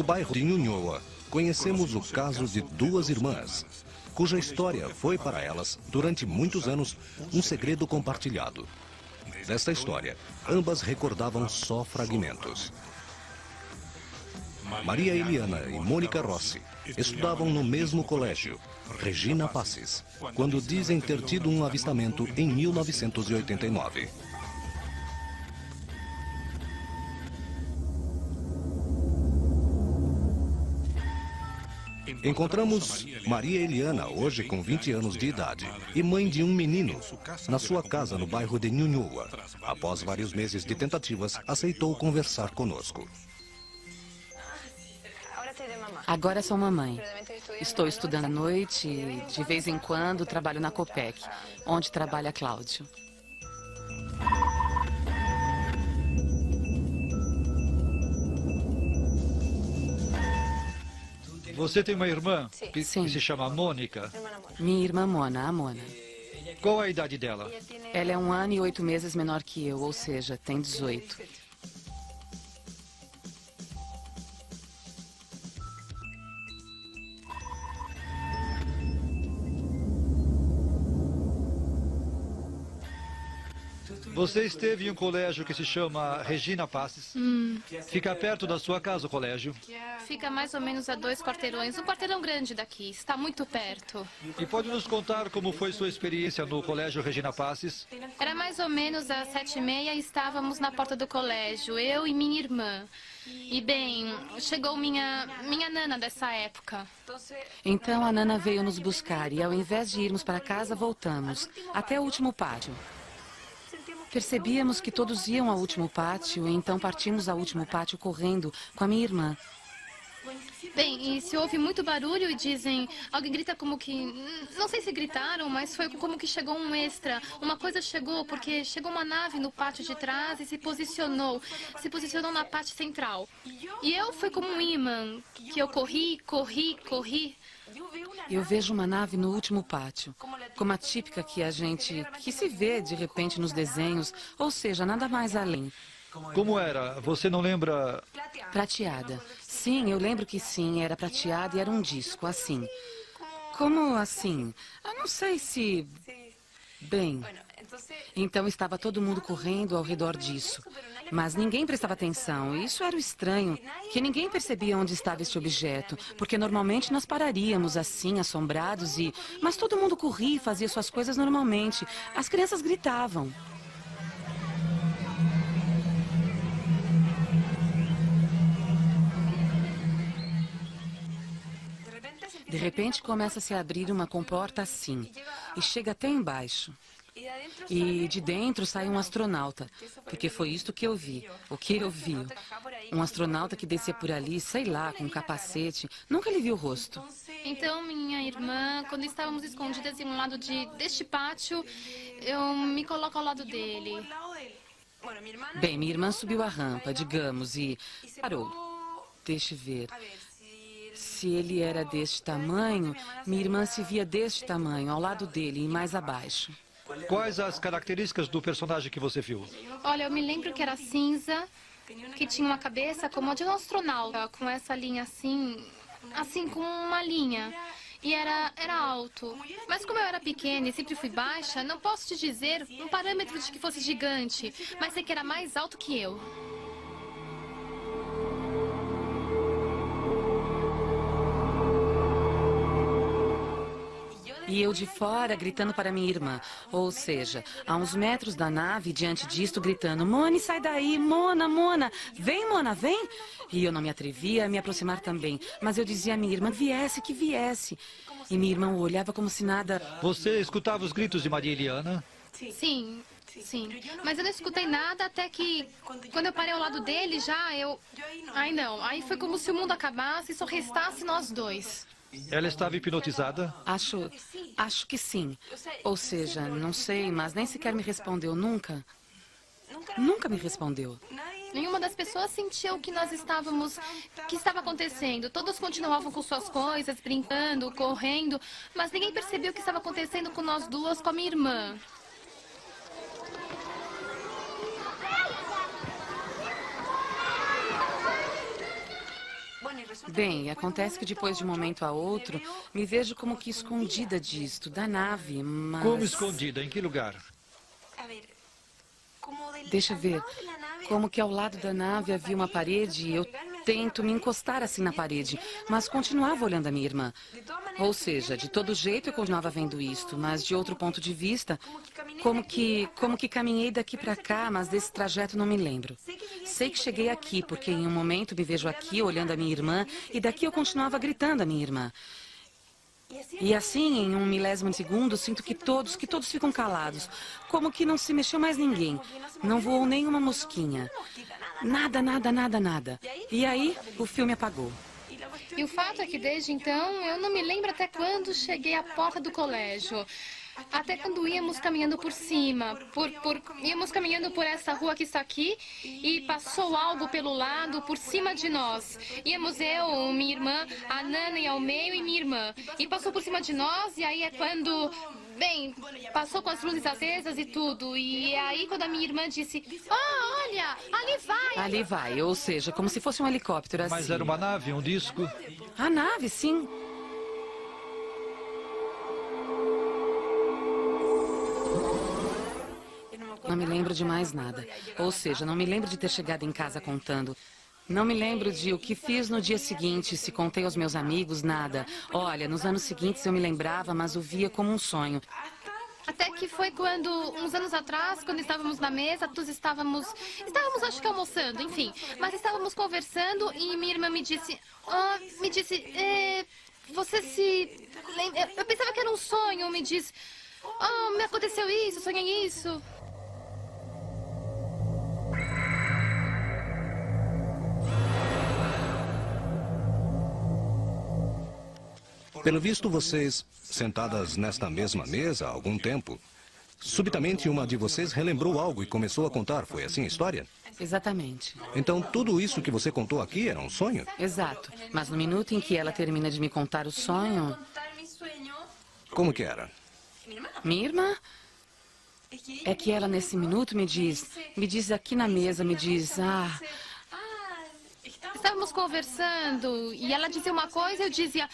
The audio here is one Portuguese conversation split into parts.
No bairro de Nhunhoa, conhecemos o caso de duas irmãs, cuja história foi para elas, durante muitos anos, um segredo compartilhado. Desta história, ambas recordavam só fragmentos. Maria Eliana e Mônica Rossi estudavam no mesmo colégio, Regina Passes, quando dizem ter tido um avistamento em 1989. Encontramos Maria Eliana, hoje com 20 anos de idade, e mãe de um menino, na sua casa no bairro de Nhunhoa. Após vários meses de tentativas, aceitou conversar conosco. Agora sou mamãe. Estou estudando à noite e, de vez em quando, trabalho na Copec, onde trabalha Cláudio. Você tem uma irmã que Sim. se chama Mônica? Minha irmã Mona, a Mona. Qual a idade dela? Ela é 1 ano e 8 meses menor que eu, ou seja, tem 18. Você esteve em um colégio que se chama Regina Passes. Fica perto da sua casa o colégio. Fica mais ou menos a 2 quarteirões. Um quarteirão grande daqui. Está muito perto. E pode nos contar como foi sua experiência no colégio Regina Passes? Era mais ou menos às 7h30 e estávamos na porta do colégio, eu e minha irmã. E bem, chegou minha nana dessa época. Então a Nana veio nos buscar e, ao invés de irmos para casa, voltamos até o último pátio. Percebíamos que todos iam ao último pátio, e então partimos ao último pátio correndo com a minha irmã. Bem, e se houve muito barulho e dizem, alguém grita como que, não sei se gritaram, mas foi como que chegou um extra. Uma coisa chegou, porque chegou uma nave no pátio de trás e se posicionou na parte central. E eu fui como um imã, que eu corri. Eu vejo uma nave no último pátio, como a típica que se vê de repente nos desenhos, ou seja, nada mais além. Como era? Você não lembra? Prateada. Sim, eu lembro que sim, era prateada e era um disco, assim. Como assim? Eu não sei se... Bem, então estava todo mundo correndo ao redor disso. Mas ninguém prestava atenção, e isso era o estranho, que ninguém percebia onde estava este objeto, porque normalmente nós pararíamos assim, assombrados, mas todo mundo corria e fazia suas coisas normalmente. As crianças gritavam. De repente começa a se abrir uma comporta assim, e chega até embaixo. E de dentro sai um astronauta, porque foi isto que eu vi, o que eu vi. Um astronauta que descia por ali, sei lá, com um capacete, nunca lhe vi o rosto. Então, minha irmã, quando estávamos escondidas em um lado deste pátio, eu me coloco ao lado dele. Bem, minha irmã subiu a rampa, digamos, e parou. Deixe ver. Se ele era deste tamanho, minha irmã se via deste tamanho, ao lado dele e mais abaixo. Quais as características do personagem que você viu? Olha, eu me lembro que era cinza, que tinha uma cabeça como a de um astronauta, com essa linha assim com uma linha. E era alto. Mas como eu era pequena e sempre fui baixa, não posso te dizer um parâmetro de que fosse gigante, mas sei que era mais alto que eu. E eu de fora gritando para minha irmã, ou seja, a uns metros da nave, diante disto, gritando, Mone, sai daí, Mona, vem, Mona, vem. E eu não me atrevia a me aproximar também, mas eu dizia à minha irmã, que viesse. E minha irmã olhava como se nada... Você escutava os gritos de Maria Eliana? Sim. Mas eu não escutei nada até que, quando eu parei ao lado dele, Aí foi como se o mundo acabasse e só restasse nós dois. Ela estava hipnotizada? Acho que sim. Ou seja, não sei, mas nem sequer me respondeu nunca. Nunca me respondeu. Nenhuma das pessoas sentiu que que estava acontecendo. Todos continuavam com suas coisas, brincando, correndo, mas ninguém percebeu o que estava acontecendo com nós duas, com a minha irmã. Bem, acontece que depois de um momento a outro, me vejo como que escondida disto, da nave, mas... Como escondida? Em que lugar? Deixa eu ver. Como que ao lado da nave havia uma parede e eu tento me encostar assim na parede, mas continuava olhando a minha irmã. Ou seja, de todo jeito eu continuava vendo isto, mas de outro ponto de vista, como que caminhei daqui para cá, mas desse trajeto não me lembro. Sei que cheguei aqui, porque em um momento me vejo aqui olhando a minha irmã e daqui eu continuava gritando a minha irmã. E assim, em um milésimo de segundo, sinto que todos ficam calados. Como que não se mexeu mais ninguém. Não voou nenhuma mosquinha. Nada, nada, nada, nada. E aí, o filme apagou. E o fato é que desde então, eu não me lembro até quando cheguei à porta do colégio. Até quando íamos caminhando por cima, íamos caminhando por essa rua que está aqui e passou algo pelo lado, por cima de nós. Íamos eu, minha irmã, a Nana ia ao meio e minha irmã. E passou por cima de nós e aí é quando, bem, passou com as luzes acesas e tudo. E é aí quando a minha irmã disse, oh, olha, ali vai. Ali vai, ou seja, como se fosse um helicóptero assim. Mas era uma nave, um disco? A nave, sim. Não me lembro de mais nada. Ou seja, não me lembro de ter chegado em casa contando. Não me lembro de o que fiz no dia seguinte, se contei aos meus amigos, nada. Olha, nos anos seguintes eu me lembrava, mas o via como um sonho. Até que foi quando, uns anos atrás, quando estávamos na mesa, todos estávamos acho que almoçando, enfim. Mas estávamos conversando e minha irmã me disse, você se lembra? Eu pensava que era um sonho, me disse, me aconteceu isso, sonhei isso. Pelo visto, vocês, sentadas nesta mesma mesa há algum tempo, subitamente uma de vocês relembrou algo e começou a contar. Foi assim a história? Exatamente. Então, tudo isso que você contou aqui era um sonho? Exato. Mas no minuto em que ela termina de me contar o sonho... Como que era? Minha irmã? É que ela, nesse minuto, me diz aqui na mesa, me diz, Estávamos conversando e ela dizia uma coisa e eu dizia,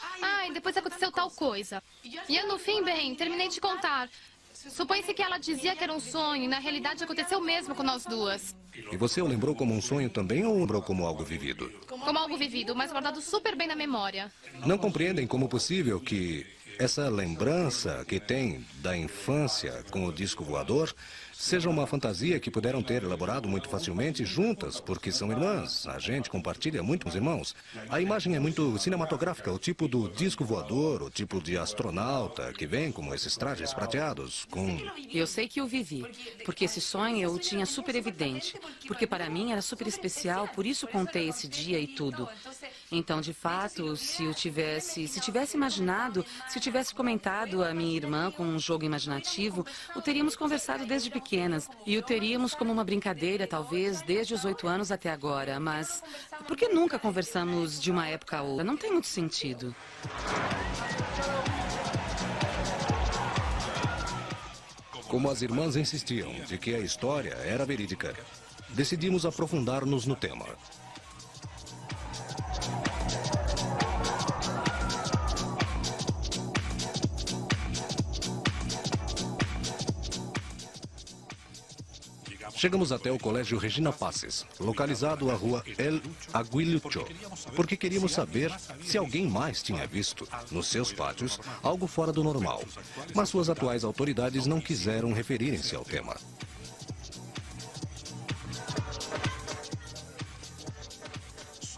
e depois aconteceu tal coisa. E eu, no fim, bem, terminei de contar. Supõe-se que ela dizia que era um sonho e, na realidade, aconteceu mesmo com nós duas. E você o lembrou como um sonho também ou lembrou como algo vivido? Como algo vivido, mas guardado super bem na memória. Não compreendem como possível que essa lembrança que tem da infância com o disco voador seja uma fantasia que puderam ter elaborado muito facilmente juntas, porque são irmãs. A gente compartilha muito com os irmãos. A imagem é muito cinematográfica, o tipo do disco voador, o tipo de astronauta que vem com esses trajes prateados, com... Eu sei que eu vivi, porque esse sonho eu o tinha super evidente, porque para mim era super especial, por isso contei esse dia e tudo. Então, de fato, se tivesse imaginado, se eu tivesse comentado a minha irmã com um jogo imaginativo, o teríamos conversado desde pequenas. E o teríamos como uma brincadeira, talvez, desde os 8 anos até agora. Mas por que nunca conversamos de uma época a outra? Não tem muito sentido. Como as irmãs insistiam de que a história era verídica, decidimos aprofundar-nos no tema. Chegamos até o Colégio Regina Passes, localizado à rua El Aguilucho, porque queríamos saber se alguém mais tinha visto, nos seus pátios, algo fora do normal. Mas suas atuais autoridades não quiseram referirem-se ao tema.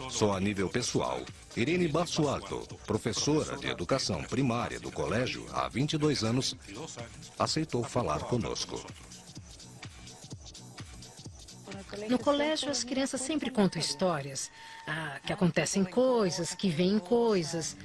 Só a nível pessoal, Irene Bassualto, professora de educação primária do colégio há 22 anos, aceitou falar conosco. No colégio, as crianças sempre contam histórias, que acontecem coisas, que veem coisas.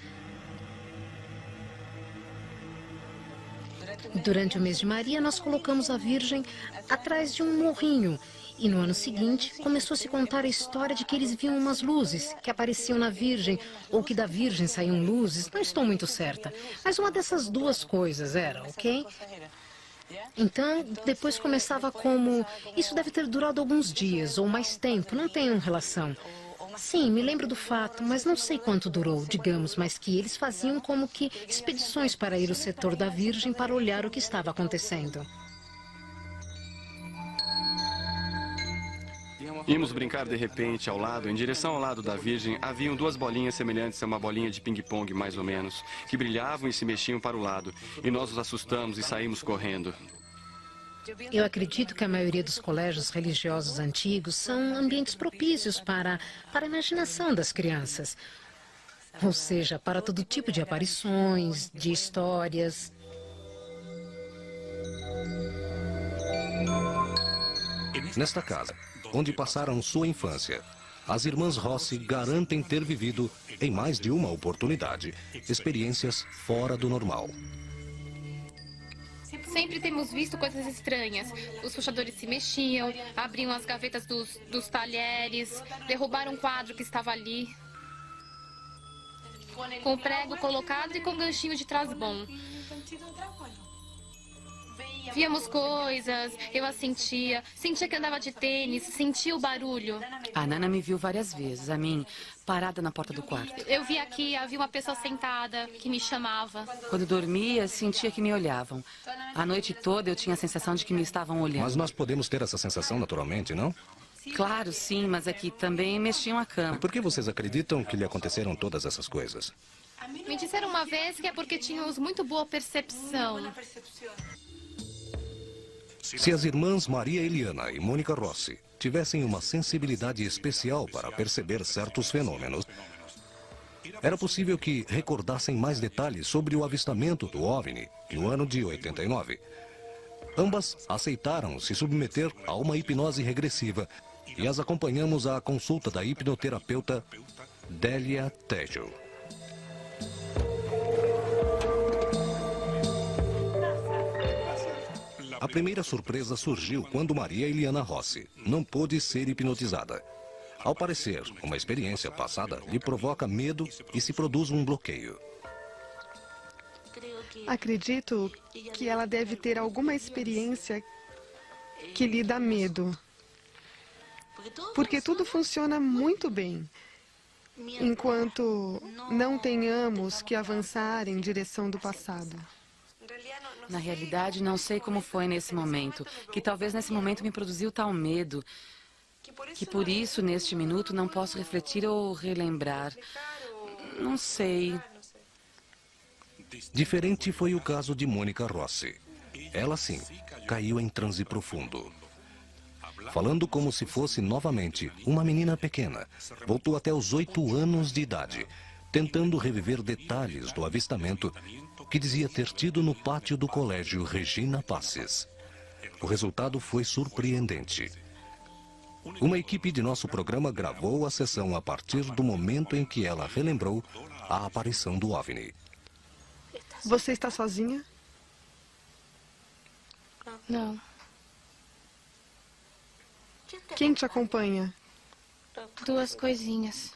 Durante o mês de Maria, nós colocamos a Virgem atrás de um morrinho. E no ano seguinte, começou a se contar a história de que eles viam umas luzes que apareciam na Virgem, ou que da Virgem saíam luzes, não estou muito certa. Mas uma dessas duas coisas era, ok? Então, depois começava como... Isso deve ter durado alguns dias ou mais tempo, não tem relação. Sim, me lembro do fato, mas não sei quanto durou, digamos, mas que eles faziam como que expedições para ir ao setor da Virgem para olhar o que estava acontecendo. Íamos brincar de repente ao lado, em direção ao lado da Virgem, haviam duas bolinhas semelhantes a uma bolinha de ping-pong, mais ou menos, que brilhavam e se mexiam para o lado, e nós os assustamos e saímos correndo. Eu acredito que a maioria dos colégios religiosos antigos são ambientes propícios para a imaginação das crianças. Ou seja, para todo tipo de aparições, de histórias. Nesta casa, onde passaram sua infância, as irmãs Rossi garantem ter vivido, em mais de uma oportunidade, experiências fora do normal. Sempre temos visto coisas estranhas. Os puxadores se mexiam, abriam as gavetas dos talheres, derrubaram um quadro que estava ali. Com o prego colocado e com ganchinho de trás-bom. Víamos coisas, eu as sentia que andava de tênis, sentia o barulho. A Nana me viu várias vezes, a mim, parada na porta do quarto. Eu vi aqui, havia uma pessoa sentada que me chamava. Quando dormia, sentia que me olhavam. A noite toda eu tinha a sensação de que me estavam olhando. Mas nós podemos ter essa sensação naturalmente, não? Claro, sim, mas aqui também mexiam a cama. Por que vocês acreditam que lhe aconteceram todas essas coisas? Me disseram uma vez que é porque tínhamos muito boa percepção. Se as irmãs Maria Eliana e Mônica Rossi tivessem uma sensibilidade especial para perceber certos fenômenos, era possível que recordassem mais detalhes sobre o avistamento do OVNI no ano de 89. Ambas aceitaram se submeter a uma hipnose regressiva e as acompanhamos à consulta da hipnoterapeuta Délia Tejo. A primeira surpresa surgiu quando Maria Eliana Rossi não pôde ser hipnotizada. Ao parecer, uma experiência passada lhe provoca medo e se produz um bloqueio. Acredito que ela deve ter alguma experiência que lhe dá medo. Porque tudo funciona muito bem, enquanto não tenhamos que avançar em direção do passado. Na realidade, não sei como foi nesse momento, que talvez nesse momento me produziu tal medo, que por isso, neste minuto, não posso refletir ou relembrar. Não sei. Diferente foi o caso de Mônica Rossi. Ela, sim, caiu em transe profundo. Falando como se fosse novamente uma menina pequena, voltou até os 8 anos de idade, tentando reviver detalhes do avistamento que dizia ter tido no pátio do colégio Regina Passes. O resultado foi surpreendente. Uma equipe de nosso programa gravou a sessão a partir do momento em que ela relembrou a aparição do OVNI. Você está sozinha? Não. Quem te acompanha? Duas coisinhas.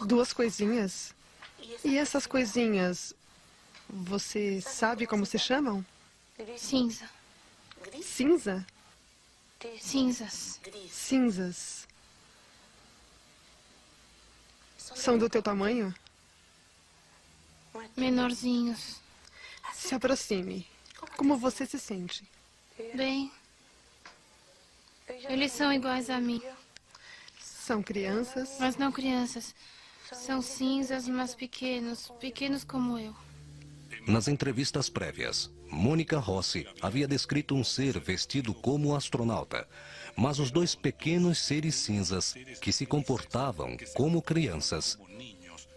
Duas coisinhas? E essas coisinhas, você sabe como se chamam? Cinza. Cinza? Cinzas. Cinzas. São do teu tamanho? Menorzinhos. Se aproxime. Como você se sente? Bem, eles são iguais a mim, São crianças? mas não crianças. São cinzas, mas pequenos, pequenos como eu. Nas entrevistas prévias, Mônica Rossi havia descrito um ser vestido como astronauta, mas os dois pequenos seres cinzas, que se comportavam como crianças,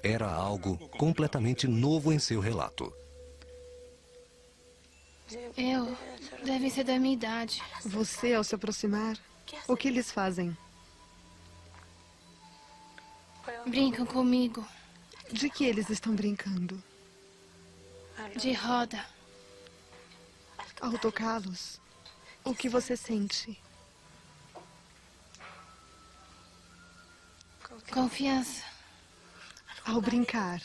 era algo completamente novo em seu relato. Devem ser da minha idade. Você, ao se aproximar, o que eles fazem? Brincam comigo. De que eles estão brincando? De roda. Ao tocá-los, o que você sente? Confiança. Ao brincar,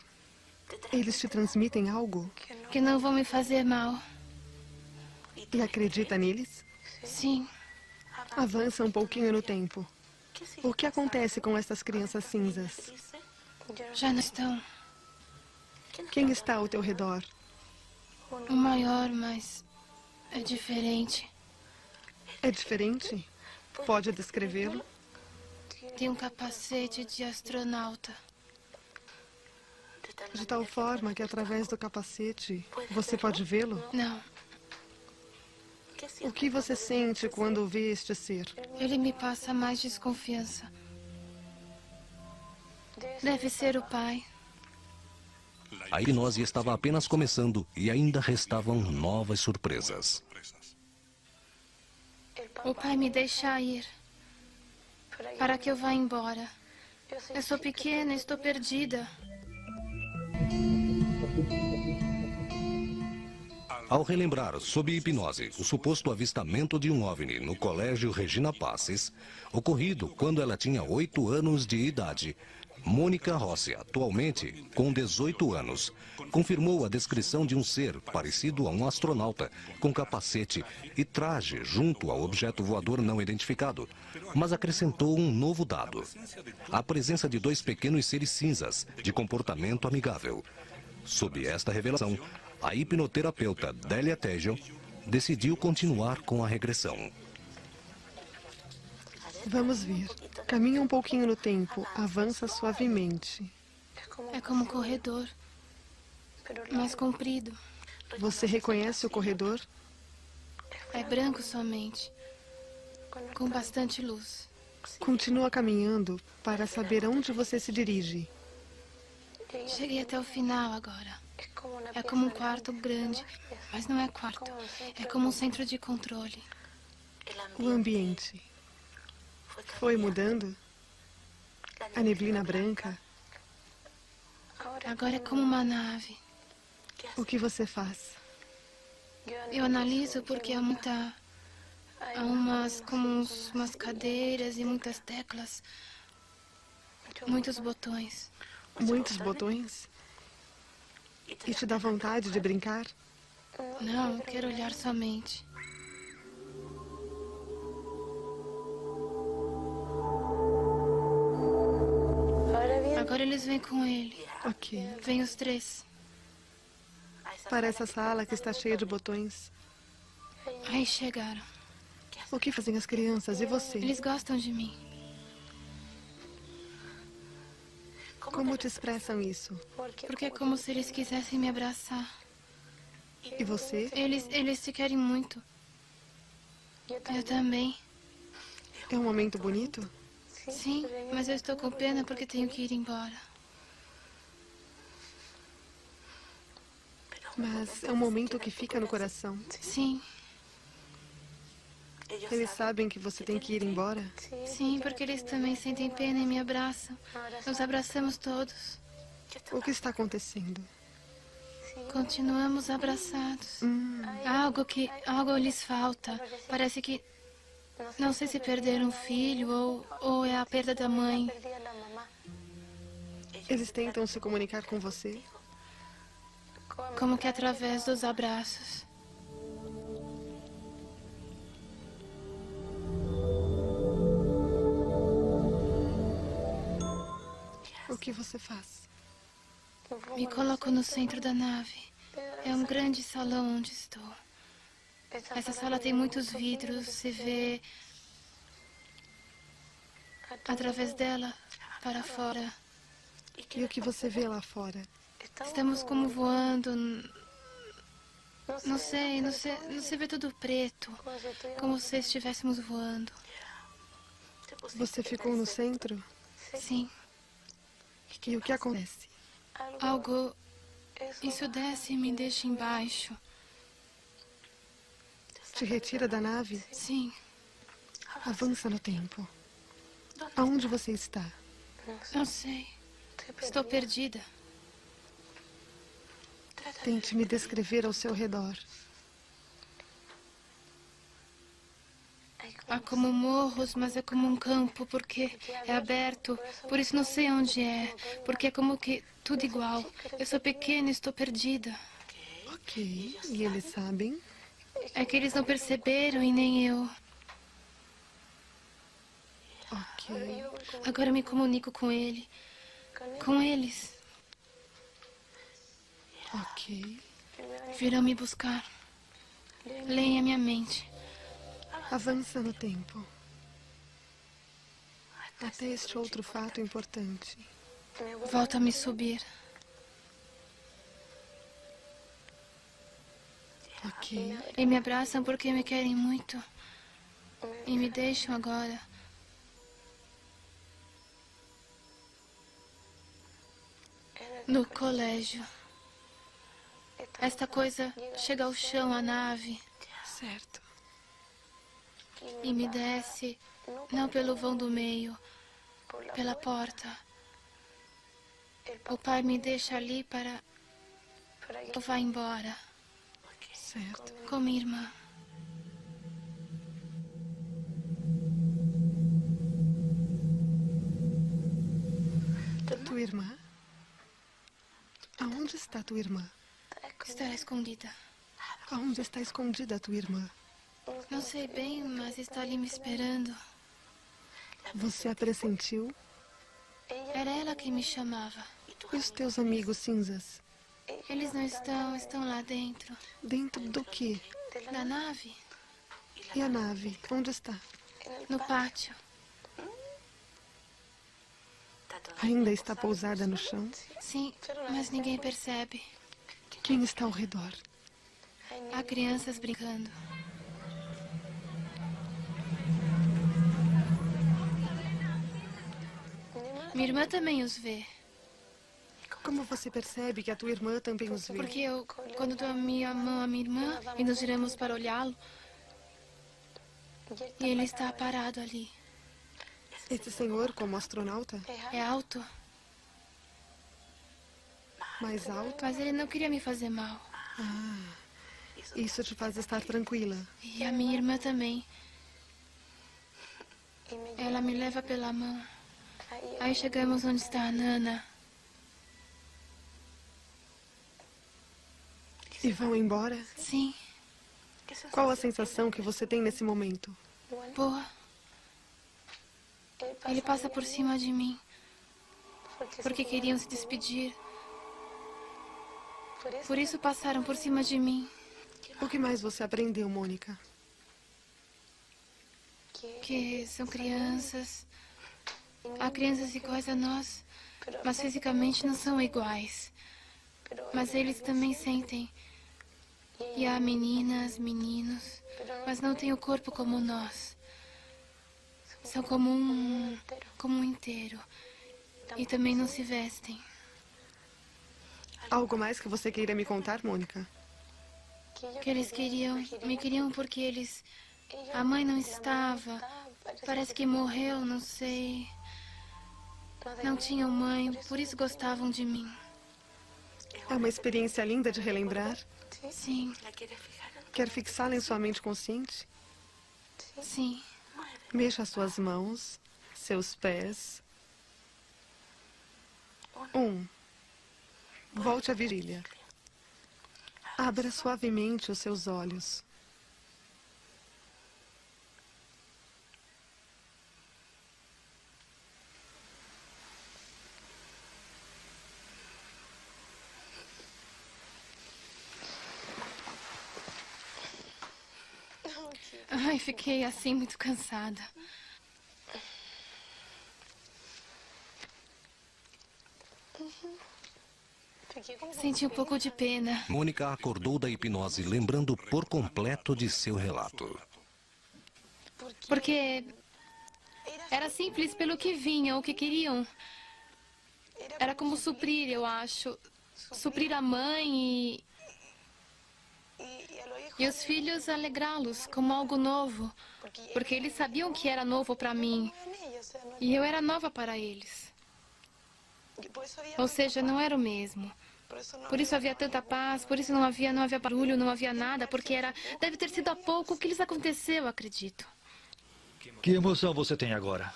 eles te transmitem algo? Que não vão me fazer mal. E acredita neles? Sim. Avança um pouquinho no tempo. O que acontece com essas crianças cinzas? Já não estão. Quem está ao teu redor? O maior, mas é diferente. É diferente? Pode descrevê-lo? Tem um capacete de astronauta. De tal forma que através do capacete você pode vê-lo? Não, O que você sente quando vê este ser? ele me passa mais desconfiança. Deve ser o pai. A hipnose estava apenas começando e ainda restavam novas surpresas. O pai me deixa ir. Para que eu vá embora. Eu sou pequena, estou perdida. Ao relembrar, sob hipnose, o suposto avistamento de um OVNI no colégio Regina Passes, ocorrido quando ela tinha 8 anos de idade, Mônica Rossi, atualmente com 18 anos, confirmou a descrição de um ser parecido a um astronauta, com capacete e traje junto ao objeto voador não identificado, mas acrescentou um novo dado: a presença de 2 pequenos seres cinzas, de comportamento amigável. Sob esta revelação, a hipnoterapeuta Délia Tejo decidiu continuar com a regressão. Vamos ver. Caminha um pouquinho no tempo, avança suavemente. É como um corredor, mais comprido. Você reconhece o corredor? É branco somente, com bastante luz. Continua caminhando para saber aonde você se dirige. Cheguei até o final agora. É como um quarto grande, mas não é quarto. É como um centro de controle. O ambiente foi mudando? A neblina branca? Agora é como uma nave. O que você faz? Eu analiso porque há umas cadeiras e muitas teclas. Muitos botões. Muitos botões? E te dá vontade de brincar? Não, eu quero olhar somente. Agora eles vêm com ele. Ok. Vêm os 3. Para essa sala que está cheia de botões. Aí chegaram. O que fazem as crianças e você? Eles gostam de mim. Como te expressam isso? Porque é como se eles quisessem me abraçar. E você? Eles se querem muito. Eu também. É um momento bonito? Sim, mas eu estou com pena porque tenho que ir embora. Mas é um momento que fica no coração. Sim, Eles sabem que você tem que ir embora? sim, porque eles também sentem pena e me abraçam. Nos abraçamos todos. O que está acontecendo? Continuamos abraçados. Algo lhes falta. Parece que não sei se perderam um filho ou é a perda da mãe. Eles tentam se comunicar com você? Como que através dos abraços. O que você faz? Me coloco no centro da nave. É um grande salão onde estou. Essa sala tem muitos vidros. Se vê através dela para fora. E o que você vê lá fora? Estamos como voando. Não se vê tudo preto. Como se estivéssemos voando. Você ficou no centro? Sim. E o que acontece? Isso desce e me deixa embaixo. Te retira da nave? Sim. Avança no tempo. Aonde você está? Não sei. Estou perdida. Tente me descrever ao seu redor. Há como morros, mas é como um campo, porque é aberto. Por isso não sei onde é. Porque é como que tudo igual. Eu sou pequena e estou perdida. Ok. E eles sabem? É que eles não perceberam e nem eu. Ok. Agora eu me comunico com ele. Com eles. Ok. Virão me buscar. Leem a minha mente. Avança no tempo. Até este outro fato importante. Volta a me subir. Ok. E me abraçam porque me querem muito. E me deixam agora. No colégio. Esta coisa chega ao chão, a nave, Certo. e me desce, não pelo vão do meio, pela porta. O pai me deixa ali para eu vá embora, Certo. com minha irmã. Tua irmã? Aonde está tua irmã? Estará escondida. Aonde está escondida a tua irmã? Não sei bem, mas está ali me esperando. Você a pressentiu? Era ela que me chamava. E os teus amigos cinzas? Eles não estão lá dentro. Dentro do quê? Da nave, E a nave? Onde está? no pátio. Ainda está pousada no chão? Sim, mas ninguém percebe. Quem está ao redor? Há crianças brincando. Minha irmã também os vê. Como você percebe que a tua irmã também os vê? Porque eu, quando dou a minha mão à minha irmã e nos viramos para olhá-lo, e ele está parado ali. Esse senhor, como astronauta, É alto, mais alto, mas ele não queria me fazer mal. isso te faz estar tranquila. E a minha irmã também. Ela me leva pela mão. Aí chegamos onde está a Nana. E vão embora? Sim, Qual a sensação que você tem nesse momento? boa. Ele passa por cima de mim, porque queriam se despedir. Por isso passaram por cima de mim. O que mais você aprendeu, Mônica? Que são crianças. Há crianças iguais a nós, mas fisicamente não são iguais. Mas eles também sentem. E há meninas, meninos, mas não têm o corpo como nós. São como um inteiro. E também não se vestem. Algo mais que você queira me contar, Mônica? Que eles me queriam porque eles... A mãe não estava. Parece que morreu, não sei. Não tinham mãe, por isso gostavam de mim. É uma experiência linda de relembrar. Sim, Quer fixá-la em sua mente consciente? sim. Mexa suas mãos, seus pés. 1. Volte à virilha. Abra suavemente os seus olhos. Ai, fiquei assim muito cansada. Senti um pouco de pena. Mônica acordou da hipnose, lembrando por completo de seu relato. Porque era simples pelo que vinham, o que queriam. Era como suprir, eu acho. Suprir a mãe e os filhos alegrá-los como algo novo. Porque eles sabiam que era novo para mim. E eu era nova para eles. Ou seja, não era o mesmo. Por isso havia tanta paz, por isso não havia barulho, não havia nada, porque deve ter sido há pouco que lhes aconteceu, acredito. Que emoção você tem agora?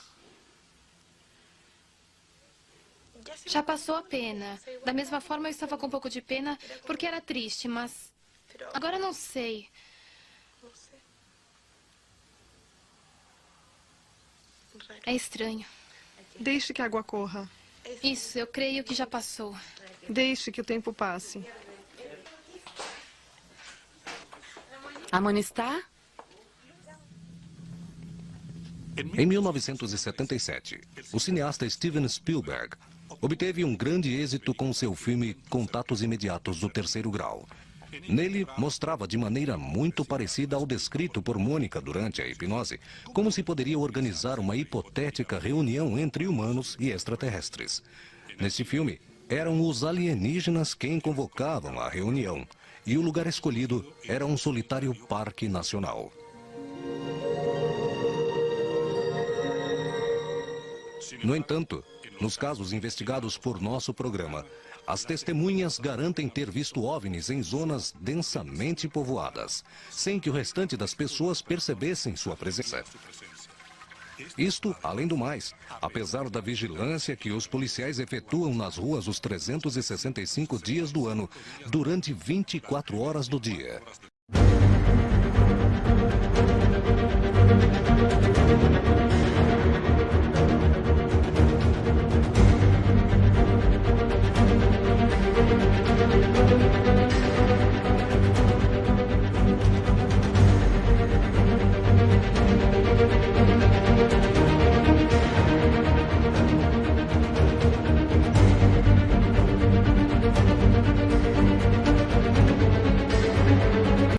Já passou a pena. Da mesma forma, eu estava com um pouco de pena porque era triste, mas agora não sei. É estranho. Deixe que a água corra. Isso, eu creio que já passou. Deixe que o tempo passe. A Mona está? Em 1977, o cineasta Steven Spielberg obteve um grande êxito com seu filme Contatos Imediatos do Terceiro Grau. Nele, mostrava de maneira muito parecida ao descrito por Mônica durante a hipnose, como se poderia organizar uma hipotética reunião entre humanos e extraterrestres. Nesse filme, eram os alienígenas quem convocavam a reunião, e o lugar escolhido era um solitário parque nacional. No entanto, nos casos investigados por nosso programa, as testemunhas garantem ter visto OVNIs em zonas densamente povoadas, sem que o restante das pessoas percebessem sua presença. Isto, além do mais, apesar da vigilância que os policiais efetuam nas ruas os 365 dias do ano, durante 24 horas do dia.